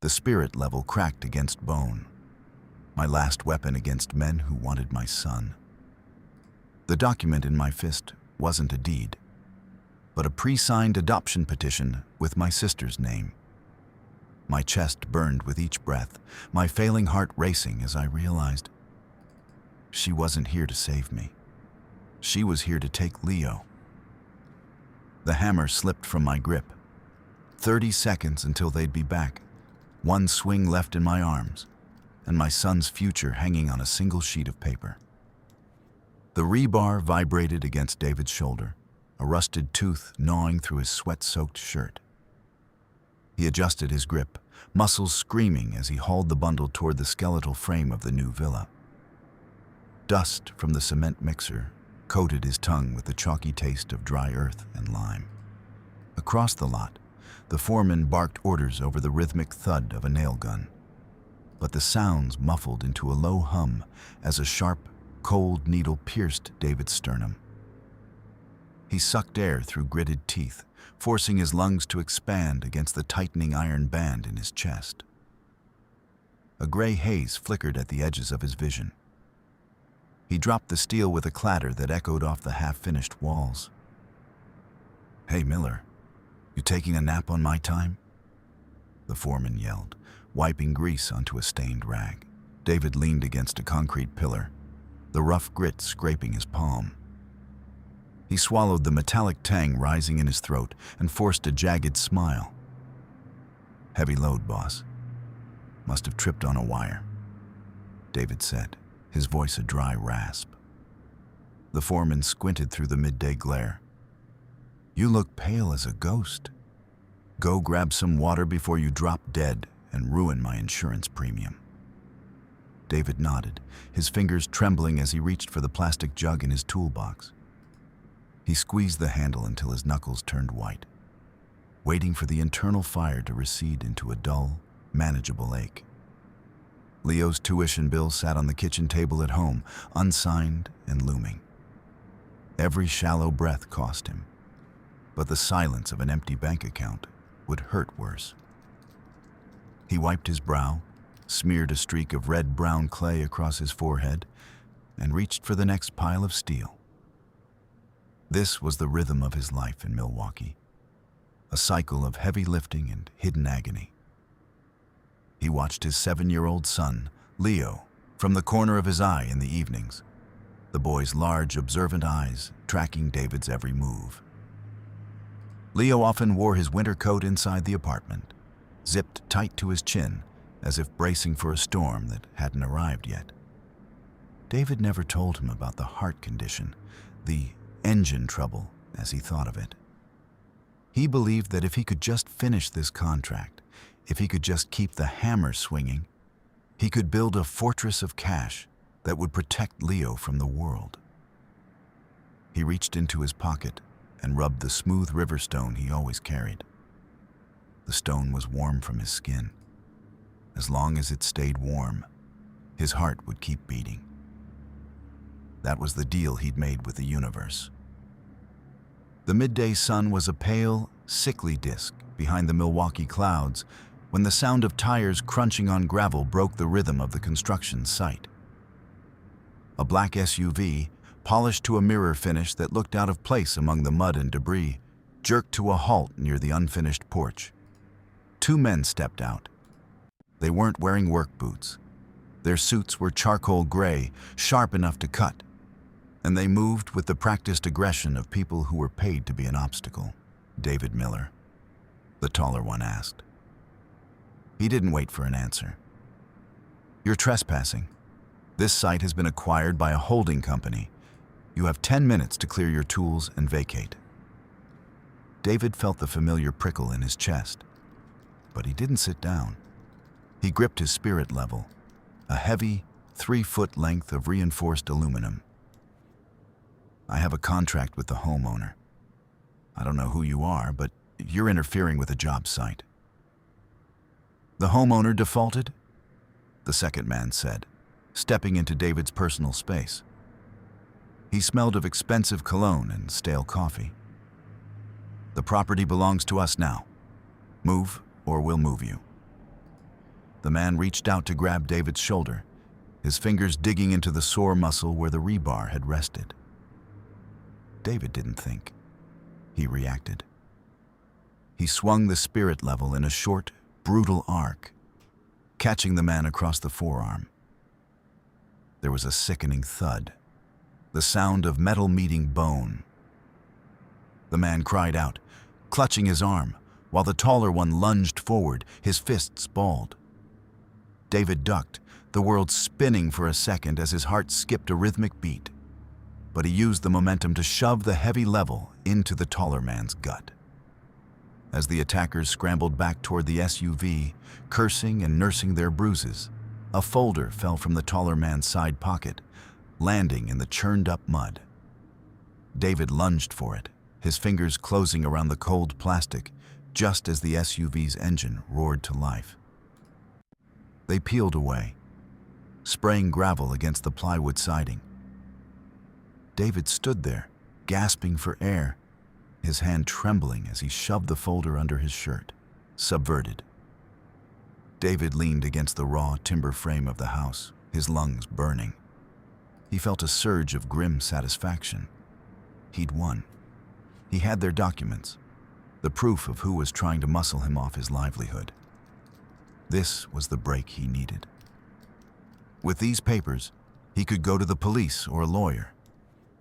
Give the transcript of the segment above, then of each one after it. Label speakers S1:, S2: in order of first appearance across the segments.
S1: The spirit level cracked against bone, my last weapon against men who wanted my son. The document in my fist wasn't a deed, but a pre-signed adoption petition with my sister's name. My chest burned with each breath, my failing heart racing as I realized she wasn't here to save me. She was here to take Leo. The hammer slipped from my grip. 30 seconds until they'd be back. One swing left in my arms, and my son's future hanging on a single sheet of paper. The rebar vibrated against David's shoulder, a rusted tooth gnawing through his sweat-soaked shirt. He adjusted his grip, muscles screaming as he hauled the bundle toward the skeletal frame of the new villa. Dust from the cement mixer coated his tongue with the chalky taste of dry earth and lime. Across the lot, the foreman barked orders over the rhythmic thud of a nail gun, but the sounds muffled into a low hum as a sharp, cold needle pierced David's sternum. He sucked air through gritted teeth, forcing his lungs to expand against the tightening iron band in his chest. A gray haze flickered at the edges of his vision. He dropped the steel with a clatter that echoed off the half-finished walls. "Hey, Miller, you taking a nap on my time?" the foreman yelled, wiping grease onto a stained rag. David leaned against a concrete pillar, the rough grit scraping his palm. He swallowed the metallic tang rising in his throat and forced a jagged smile. "Heavy load, boss. Must have tripped on a wire," David said, his voice a dry rasp. The foreman squinted through the midday glare. "You look pale as a ghost. Go grab some water before you drop dead and ruin my insurance premium." David nodded, his fingers trembling as he reached for the plastic jug in his toolbox. He squeezed the handle until his knuckles turned white, waiting for the internal fire to recede into a dull, manageable ache. Leo's tuition bill sat on the kitchen table at home, unsigned and looming. Every shallow breath cost him, but the silence of an empty bank account would hurt worse. He wiped his brow, smeared a streak of red-brown clay across his forehead, and reached for the next pile of steel. This was the rhythm of his life in Milwaukee, a cycle of heavy lifting and hidden agony. He watched his 7-year-old son, Leo, from the corner of his eye in the evenings, the boy's large, observant eyes tracking David's every move. Leo often wore his winter coat inside the apartment, zipped tight to his chin, as if bracing for a storm that hadn't arrived yet. David never told him about the heart condition, the engine trouble, as he thought of it. He believed that if he could just finish this contract, if he could just keep the hammer swinging, he could build a fortress of cash that would protect Leo from the world. He reached into his pocket and rubbed the smooth river stone he always carried. The stone was warm from his skin. As long as it stayed warm, his heart would keep beating. That was the deal he'd made with the universe. The midday sun was a pale, sickly disk behind the Milwaukee clouds when the sound of tires crunching on gravel broke the rhythm of the construction site. A black SUV, polished to a mirror finish that looked out of place among the mud and debris, jerked to a halt near the unfinished porch. 2 men stepped out. They weren't wearing work boots. Their suits were charcoal gray, sharp enough to cut, and they moved with the practiced aggression of people who were paid to be an obstacle. "David Miller?" the taller one asked. He didn't wait for an answer. "You're trespassing. This site has been acquired by a holding company. You have 10 minutes to clear your tools and vacate." David felt the familiar prickle in his chest, but he didn't sit down. He gripped his spirit level, a heavy, 3-foot length of reinforced aluminum. "I have a contract with the homeowner. I don't know who you are, but you're interfering with a job site." "The homeowner defaulted?" the second man said, stepping into David's personal space. He smelled of expensive cologne and stale coffee. "The property belongs to us now. Move, or we'll move you." The man reached out to grab David's shoulder, his fingers digging into the sore muscle where the rebar had rested. David didn't think. He reacted. He swung the spirit level in a short, brutal arc, catching the man across the forearm. There was a sickening thud, the sound of metal meeting bone. The man cried out, clutching his arm, while the taller one lunged forward, his fists balled. David ducked, the world spinning for a second as his heart skipped a rhythmic beat. But he used the momentum to shove the heavy level into the taller man's gut. As the attackers scrambled back toward the SUV, cursing and nursing their bruises, a folder fell from the taller man's side pocket, landing in the churned-up mud. David lunged for it, his fingers closing around the cold plastic, just as the SUV's engine roared to life. They peeled away, spraying gravel against the plywood siding. David stood there, gasping for air, his hand trembling as he shoved the folder under his shirt, subverted. David leaned against the raw timber frame of the house, his lungs burning. He felt a surge of grim satisfaction. He'd won. He had their documents, the proof of who was trying to muscle him off his livelihood. This was the break he needed. With these papers, he could go to the police or a lawyer.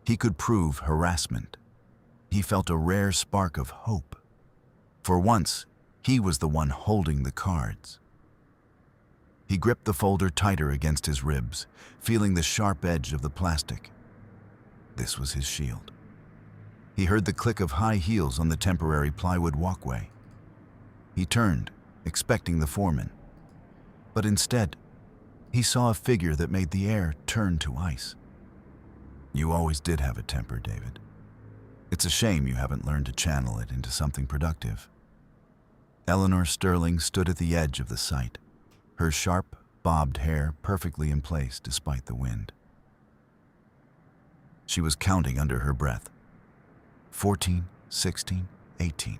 S1: He could prove harassment. He felt a rare spark of hope. For once, he was the one holding the cards. He gripped the folder tighter against his ribs, feeling the sharp edge of the plastic. This was his shield. He heard the click of high heels on the temporary plywood walkway. He turned, expecting the foreman. But instead, he saw a figure that made the air turn to ice. You always did have a temper, David. It's a shame you haven't learned to channel it into something productive. Eleanor Sterling stood at the edge of the site, her sharp, bobbed hair perfectly in place despite the wind. She was counting under her breath. 14, 16, 18.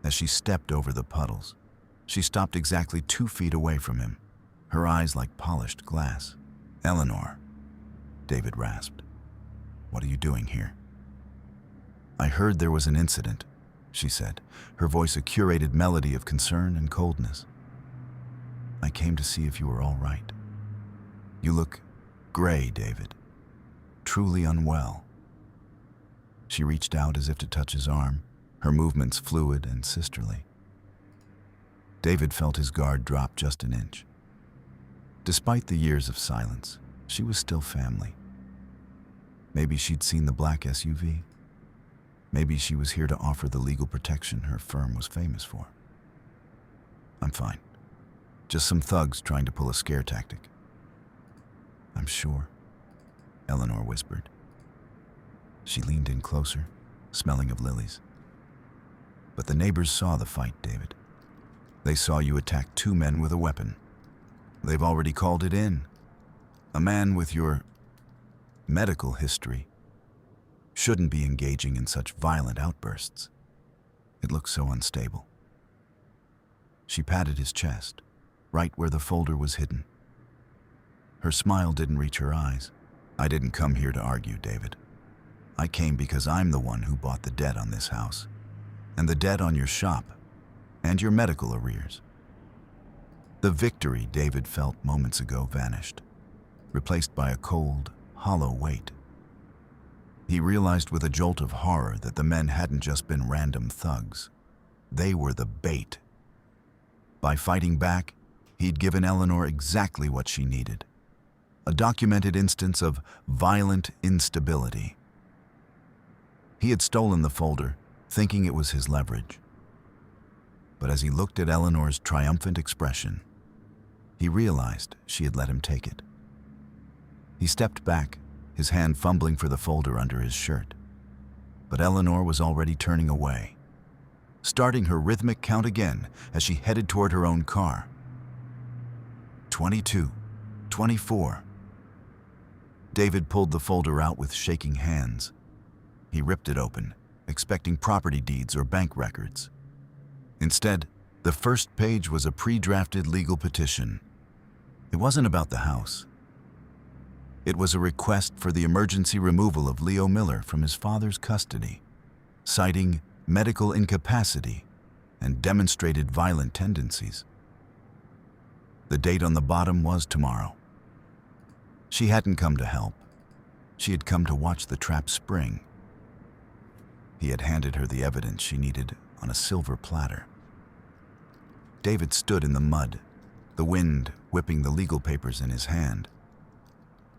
S1: As she stepped over the puddles, she stopped exactly 2 feet away from him, her eyes like polished glass. Eleanor, David rasped. What are you doing here? I heard there was an incident, she said, her voice a curated melody of concern and coldness. I came to see if you were all right. You look gray, David. Truly unwell. She reached out as if to touch his arm, her movements fluid and sisterly. David felt his guard drop just an inch. Despite the years of silence, she was still family. Maybe she'd seen the black SUV. Maybe she was here to offer the legal protection her firm was famous for. I'm fine. Just some thugs trying to pull a scare tactic. I'm sure, Eleanor whispered. She leaned in closer, smelling of lilies. But the neighbors saw the fight, David. They saw you attack 2 men with a weapon. They've already called it in. A man with your medical history shouldn't be engaging in such violent outbursts. It looks so unstable. She patted his chest, right where the folder was hidden. Her smile didn't reach her eyes. I didn't come here to argue, David. I came because I'm the one who bought the debt on this house, and the debt on your shop, and your medical arrears. The victory David felt moments ago vanished, replaced by a cold, hollow weight. He realized with a jolt of horror that the men hadn't just been random thugs. They were the bait. By fighting back, he'd given Eleanor exactly what she needed. A documented instance of violent instability. He had stolen the folder, thinking it was his leverage. But as he looked at Eleanor's triumphant expression, he realized she had let him take it. He stepped back, his hand fumbling for the folder under his shirt. But Eleanor was already turning away, starting her rhythmic count again as she headed toward her own car. 22, 24. David pulled the folder out with shaking hands. He ripped it open, expecting property deeds or bank records. Instead, The first page was a pre-drafted legal petition. It wasn't about the house. It was a request for the emergency removal of Leo Miller from his father's custody, citing medical incapacity and demonstrated violent tendencies. The date on the bottom was tomorrow. She hadn't come to help. She had come to watch the trap spring. He had handed her the evidence she needed on a silver platter. David stood in the mud, the wind whipping the legal papers in his hand.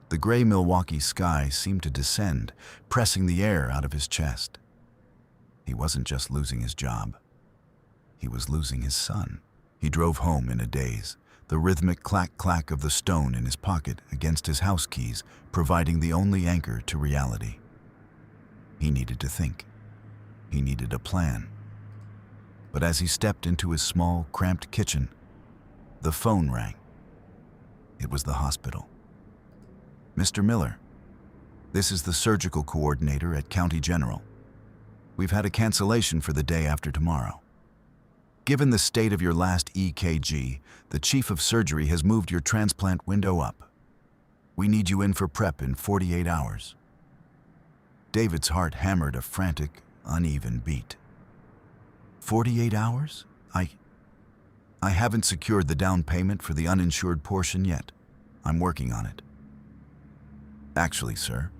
S1: The gray Milwaukee sky seemed to descend, pressing the air out of his chest. He wasn't just losing his job. He was losing his son. He drove home in a daze, the rhythmic clack-clack of the stone in his pocket against his house keys providing the only anchor to reality. He needed to think. He needed a plan. But as he stepped into his small, cramped kitchen, the phone rang. It was the hospital. "Mr. Miller, this is the surgical coordinator at County General. We've had a cancellation for the day after tomorrow. Given the state of your last EKG, the chief of surgery has moved your transplant window up. We need you in for prep in 48 hours. David's heart hammered a frantic, uneven beat. 48 hours? I haven't secured the down payment for the uninsured portion yet. I'm working on it. Actually, sir."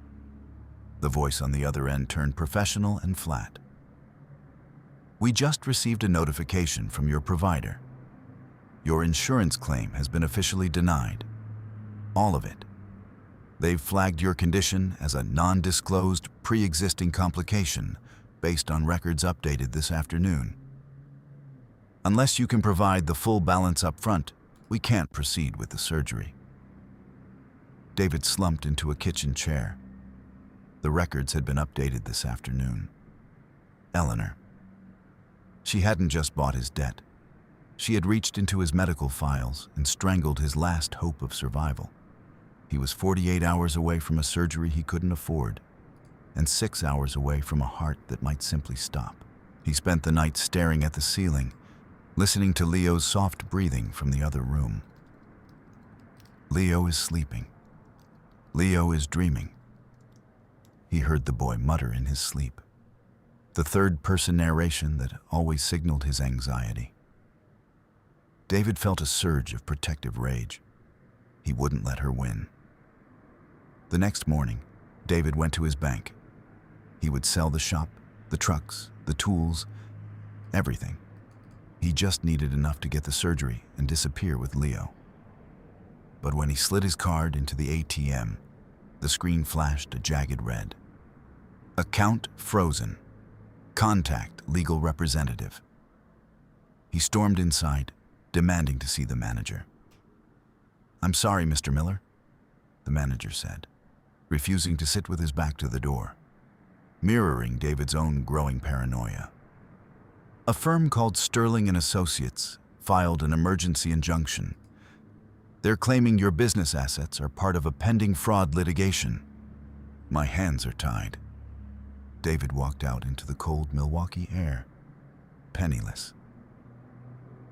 S1: The voice on the other end turned professional and flat. "We just received a notification from your provider. Your insurance claim has been officially denied. All of it. They've flagged your condition as a non-disclosed, pre-existing complication based on records updated this afternoon. Unless you can provide the full balance up front, we can't proceed with the surgery." David slumped into a kitchen chair. The records had been updated this afternoon. Eleanor. She hadn't just bought his debt. She had reached into his medical files and strangled his last hope of survival. He was 48 hours away from a surgery he couldn't afford, and 6 hours away from a heart that might simply stop. He spent the night staring at the ceiling, listening to Leo's soft breathing from the other room. Leo is sleeping. Leo is dreaming. He heard the boy mutter in his sleep, the third-person narration that always signaled his anxiety. David felt a surge of protective rage. He wouldn't let her win. The next morning, David went to his bank. He would sell the shop, the trucks, the tools, everything. He just needed enough to get the surgery and disappear with Leo. But when he slid his card into the ATM, the screen flashed a jagged red. "Account frozen. Contact legal representative." He stormed inside, demanding to see the manager. "I'm sorry, Mr. Miller," the manager said, refusing to sit with his back to the door, mirroring David's own growing paranoia. "A firm called Sterling and Associates filed an emergency injunction. They're claiming your business assets are part of a pending fraud litigation. My hands are tied." David walked out into the cold Milwaukee air, penniless.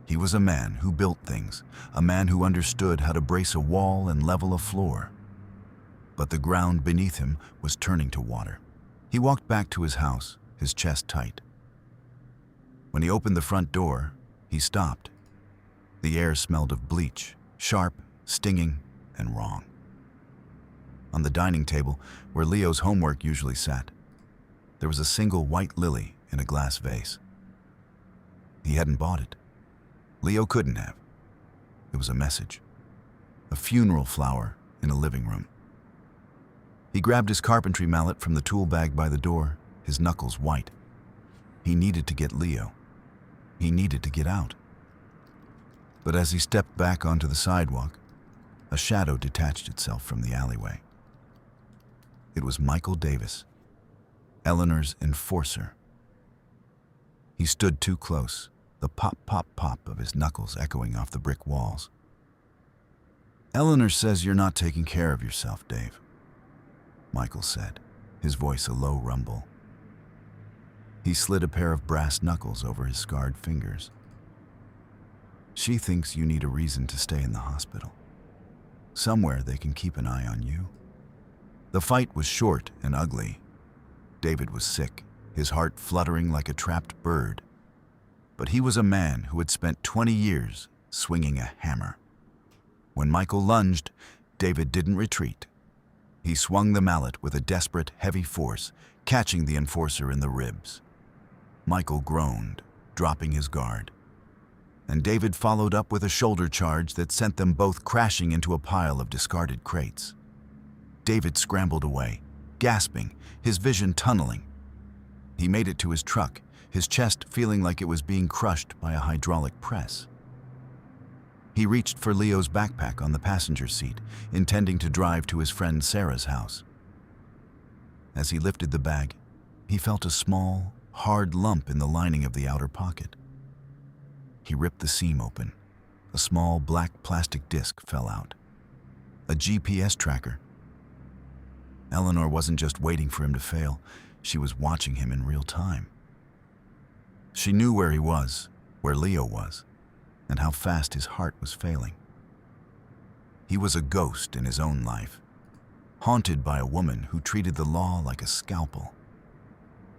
S1: He was a man who built things, a man who understood how to brace a wall and level a floor. But the ground beneath him was turning to water. He walked back to his house, his chest tight. When he opened the front door, he stopped. The air smelled of bleach, sharp, stinging, and wrong. On the dining table, where Leo's homework usually sat, there was a single white lily in a glass vase. He hadn't bought it. Leo couldn't have. It was a message. A funeral flower in a living room. He grabbed his carpentry mallet from the tool bag by the door, his knuckles white. He needed to get Leo. He needed to get out. But as he stepped back onto the sidewalk, a shadow detached itself from the alleyway. It was Michael Davis, Eleanor's enforcer. He stood too close, the pop, pop, pop of his knuckles echoing off the brick walls. "Eleanor says you're not taking care of yourself, Dave," Michael said, his voice a low rumble. He slid a pair of brass knuckles over his scarred fingers. She thinks you need a reason to stay in the hospital. Somewhere they can keep an eye on you. The fight was short and ugly. David was sick, his heart fluttering like a trapped bird. But he was a man who had spent 20 years swinging a hammer. When Michael lunged, David didn't retreat. He swung the mallet with a desperate, heavy force, catching the enforcer in the ribs. Michael groaned, dropping his guard. And David followed up with a shoulder charge that sent them both crashing into a pile of discarded crates. David scrambled away, gasping, his vision tunneling. He made it to his truck, his chest feeling like it was being crushed by a hydraulic press. He reached for Leo's backpack on the passenger seat, intending to drive to his friend Sarah's house. As he lifted the bag, he felt a small, hard lump in the lining of the outer pocket. He ripped the seam open. A small black plastic disc fell out. A GPS tracker. Eleanor wasn't just waiting for him to fail, she was watching him in real time. She knew where he was, where Leo was, and how fast his heart was failing. He was a ghost in his own life, haunted by a woman who treated the law like a scalpel.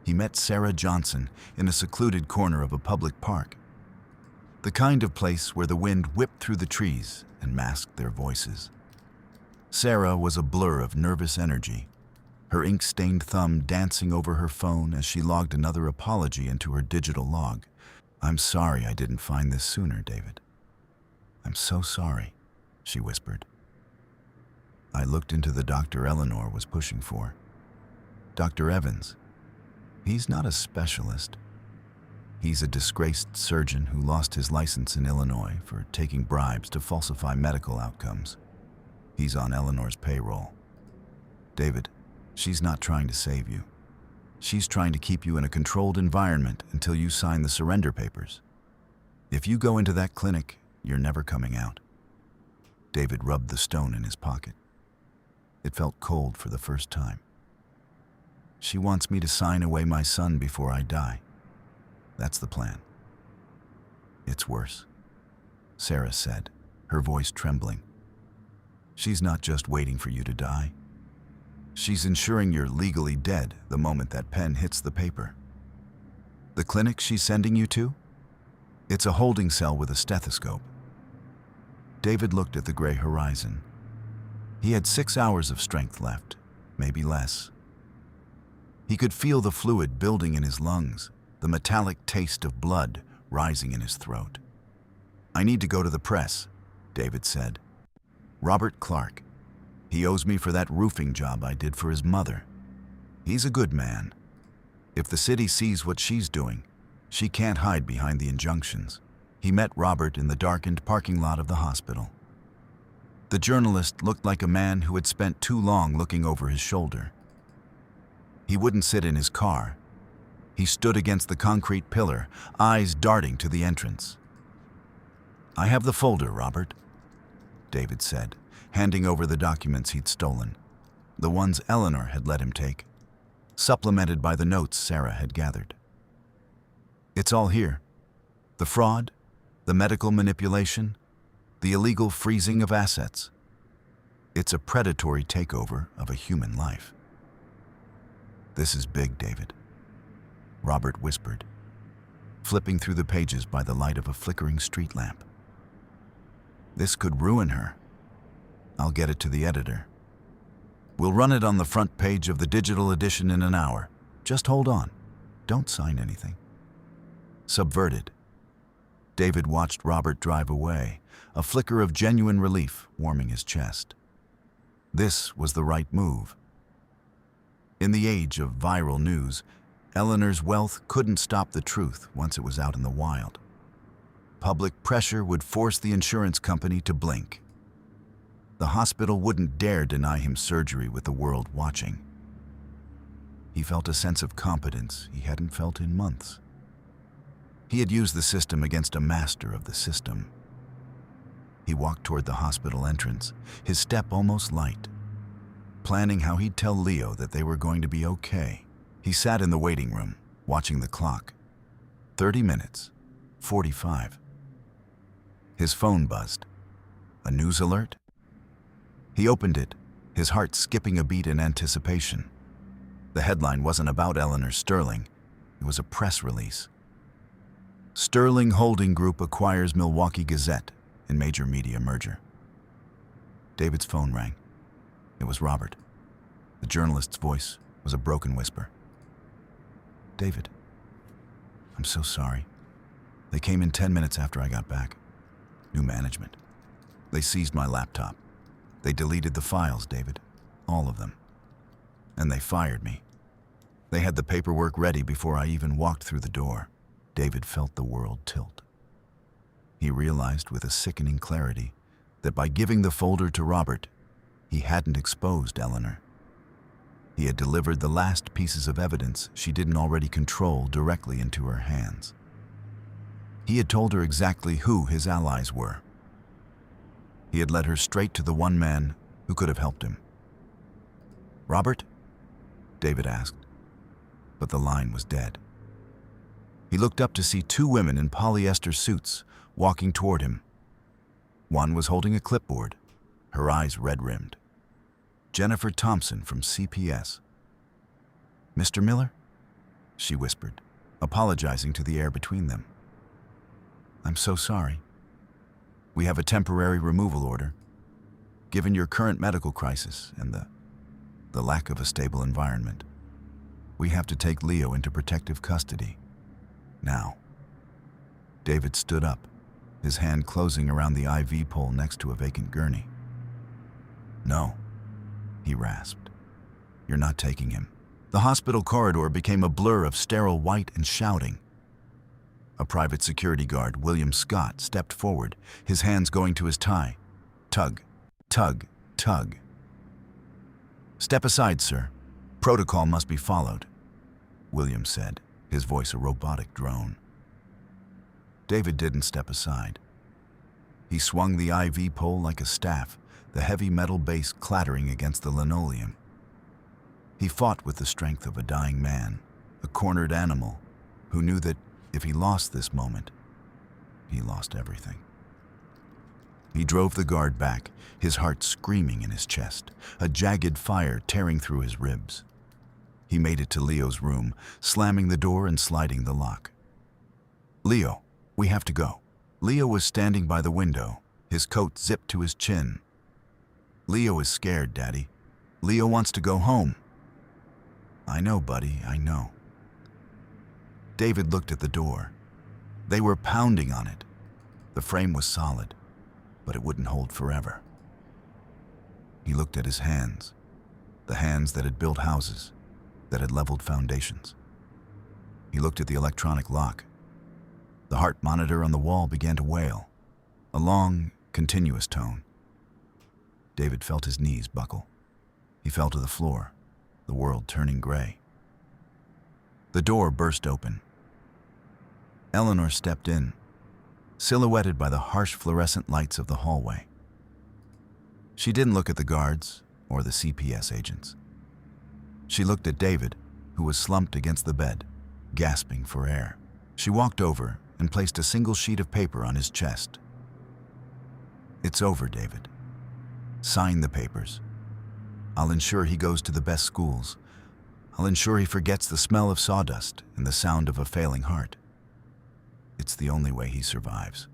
S1: He met Sarah Johnson in a secluded corner of a public park, the kind of place where the wind whipped through the trees and masked their voices. Sarah was a blur of nervous energy, her ink-stained thumb dancing over her phone as she logged another apology into her digital log. "I'm sorry I didn't find this sooner, David. I'm so sorry," she whispered. I looked into the doctor Eleanor was pushing for. Dr. Evans. He's not a specialist. He's a disgraced surgeon who lost his license in Illinois for taking bribes to falsify medical outcomes. He's on Eleanor's payroll. David, she's not trying to save you. She's trying to keep you in a controlled environment until you sign the surrender papers. If you go into that clinic, you're never coming out. David rubbed the stone in his pocket. It felt cold for the first time. She wants me to sign away my son before I die. That's the plan. It's worse, Sarah said, her voice trembling. She's not just waiting for you to die. She's ensuring you're legally dead the moment that pen hits the paper. The clinic she's sending you to? It's a holding cell with a stethoscope. David looked at the gray horizon. He had 6 hours of strength left, maybe less. He could feel the fluid building in his lungs, the metallic taste of blood rising in his throat. "I need to go to the press," David said. "Robert Clark. He owes me for that roofing job I did for his mother. He's a good man. If the city sees what she's doing, she can't hide behind the injunctions." He met Robert in the darkened parking lot of the hospital. The journalist looked like a man who had spent too long looking over his shoulder. He wouldn't sit in his car. He stood against the concrete pillar, eyes darting to the entrance. "I have the folder, Robert," David said, handing over the documents he'd stolen, the ones Eleanor had let him take, supplemented by the notes Sarah had gathered. "It's all here. The fraud, the medical manipulation, the illegal freezing of assets. It's a predatory takeover of a human life." "This is big, David," Robert whispered, flipping through the pages by the light of a flickering street lamp. "This could ruin her. I'll get it to the editor. We'll run it on the front page of the digital edition in an hour. Just hold on. Don't sign anything." Subverted. David watched Robert drive away, a flicker of genuine relief warming his chest. This was the right move. In the age of viral news, Eleanor's wealth couldn't stop the truth once it was out in the wild. Public pressure would force the insurance company to blink. The hospital wouldn't dare deny him surgery with the world watching. He felt a sense of competence he hadn't felt in months. He had used the system against a master of the system. He walked toward the hospital entrance, his step almost light, planning how he'd tell Leo that they were going to be okay. He sat in the waiting room, watching the clock. 30 minutes, 45. His phone buzzed. A news alert? He opened it, his heart skipping a beat in anticipation. The headline wasn't about Eleanor Sterling. It was a press release. Sterling Holding Group acquires Milwaukee Gazette in major media merger. David's phone rang. It was Robert. The journalist's voice was a broken whisper. David, I'm so sorry. They came in 10 minutes after I got back. New management. They seized my laptop. They deleted the files, David. All of them. And they fired me. They had the paperwork ready before I even walked through the door. David felt the world tilt. He realized with a sickening clarity that by giving the folder to Robert, he hadn't exposed Eleanor. He had delivered the last pieces of evidence she didn't already control directly into her hands. He had told her exactly who his allies were. He had led her straight to the one man who could have helped him. Robert? David asked, but the line was dead. He looked up to see two women in polyester suits walking toward him. One was holding a clipboard, her eyes red-rimmed. Jennifer Thompson from CPS. Mr. Miller? She whispered, apologizing to the air between them. I'm so sorry. We have a temporary removal order. Given your current medical crisis and the lack of a stable environment, we have to take Leo into protective custody. Now. David stood up, his hand closing around the IV pole next to a vacant gurney. No, he rasped. You're not taking him. The hospital corridor became a blur of sterile white and shouting. A private security guard, William Scott, stepped forward, his hands going to his tie. Tug, tug, tug. Step aside, sir. Protocol must be followed, William said, his voice a robotic drone. David didn't step aside. He swung the IV pole like a staff, the heavy metal base clattering against the linoleum. He fought with the strength of a dying man, a cornered animal, who knew that if he lost this moment, he lost everything. He drove the guard back, his heart screaming in his chest, a jagged fire tearing through his ribs. He made it to Leo's room, slamming the door and sliding the lock. Leo, we have to go. Leo was standing by the window, his coat zipped to his chin. Leo is scared, Daddy. Leo wants to go home. I know, buddy, I know. David looked at the door. They were pounding on it. The frame was solid, but it wouldn't hold forever. He looked at his hands, the hands that had built houses, that had leveled foundations. He looked at the electronic lock. The heart monitor on the wall began to wail, a long, continuous tone. David felt his knees buckle. He fell to the floor, the world turning gray. The door burst open. Eleanor stepped in, silhouetted by the harsh fluorescent lights of the hallway. She didn't look at the guards or the CPS agents. She looked at David, who was slumped against the bed, gasping for air. She walked over and placed a single sheet of paper on his chest. It's over, David. Sign the papers. I'll ensure he goes to the best schools. I'll ensure he forgets the smell of sawdust and the sound of a failing heart. It's the only way he survives.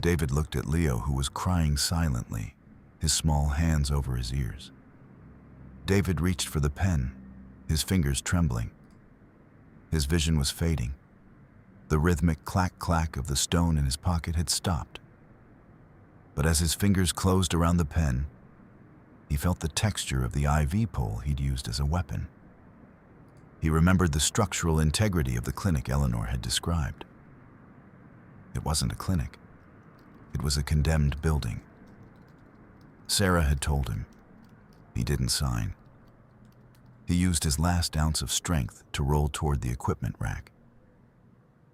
S1: David looked at Leo, who was crying silently, his small hands over his ears. David reached for the pen, his fingers trembling. His vision was fading. The rhythmic clack-clack of the stone in his pocket had stopped. But as his fingers closed around the pen, he felt the texture of the IV pole he'd used as a weapon. He remembered the structural integrity of the clinic Eleanor had described. It wasn't a clinic. It was a condemned building. Sarah had told him. He didn't sign. He used his last ounce of strength to roll toward the equipment rack.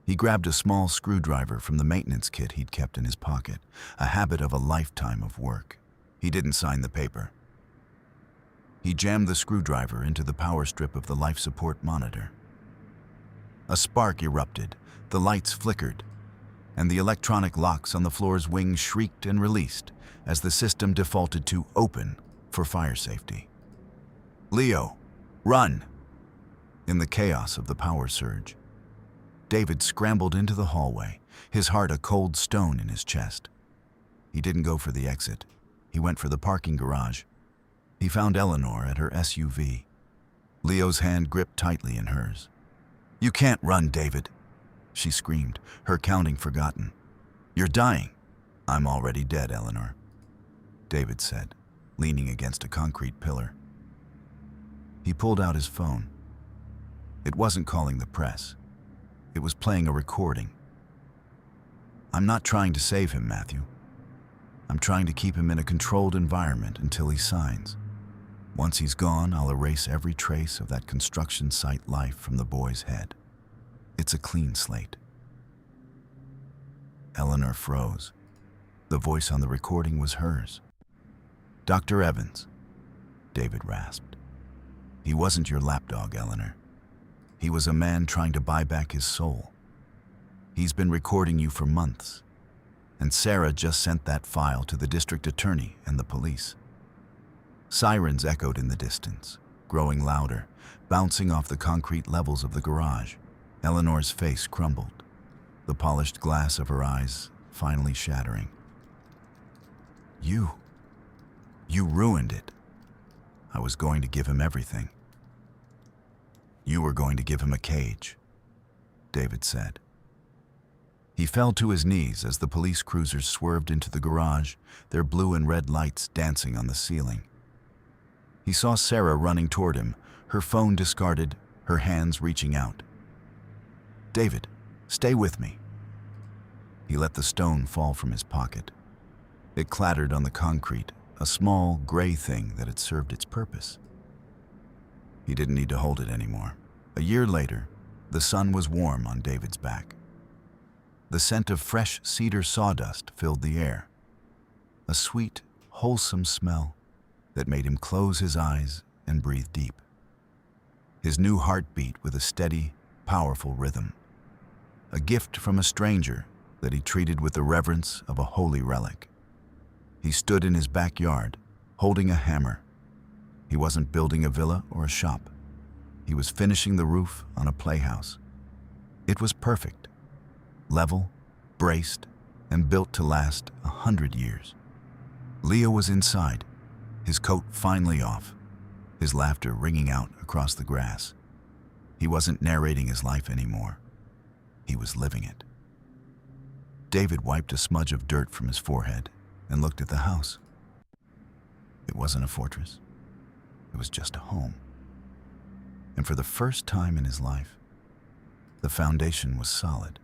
S1: He grabbed a small screwdriver from the maintenance kit he'd kept in his pocket, a habit of a lifetime of work. He didn't sign the paper. He jammed the screwdriver into the power strip of the life support monitor. A spark erupted. The lights flickered. and the electronic locks on the floor's wings shrieked and released as the system defaulted to open for fire safety. "Leo, run!" In the chaos of the power surge, David scrambled into the hallway, his heart a cold stone in his chest. He didn't go for the exit. He went for the parking garage. He found Eleanor at her SUV. Leo's hand gripped tightly in hers. "You can't run, David," she screamed, her counting forgotten. "You're dying." "I'm already dead, Eleanor," David said, leaning against a concrete pillar. He pulled out his phone. It wasn't calling the press. It was playing a recording. "I'm not trying to save him, Matthew. I'm trying to keep him in a controlled environment until he signs. Once he's gone, I'll erase every trace of that construction site life from the boy's head. It's a clean slate." Eleanor froze. The voice on the recording was hers. "Dr. Evans," David rasped. "He wasn't your lapdog, Eleanor. He was a man trying to buy back his soul. He's been recording you for months, and Sarah just sent that file to the district attorney and the police." Sirens echoed in the distance, growing louder, bouncing off the concrete levels of the garage. Eleanor's face crumbled, the polished glass of her eyes finally shattering. You ruined it. I was going to give him everything." "You were going to give him a cage," David said. He fell to his knees as the police cruisers swerved into the garage, their blue and red lights dancing on the ceiling. He saw Sarah running toward him, her phone discarded, her hands reaching out. "David, stay with me." He let the stone fall from his pocket. It clattered on the concrete, a small, gray thing that had served its purpose. He didn't need to hold it anymore. A year later, the sun was warm on David's back. The scent of fresh cedar sawdust filled the air, a sweet, wholesome smell that made him close his eyes and breathe deep. His new heart beat with a steady, powerful rhythm, a gift from a stranger that he treated with the reverence of a holy relic. He stood in his backyard, holding a hammer. He wasn't building a villa or a shop. He was finishing the roof on a playhouse. It was perfect, level, braced, and built to last 100 years. Leo was inside, his coat finally off, his laughter ringing out across the grass. He wasn't narrating his life anymore. He was living it. David wiped a smudge of dirt from his forehead and looked at the house. It wasn't a fortress. It was just a home. And for the first time in his life, the foundation was solid.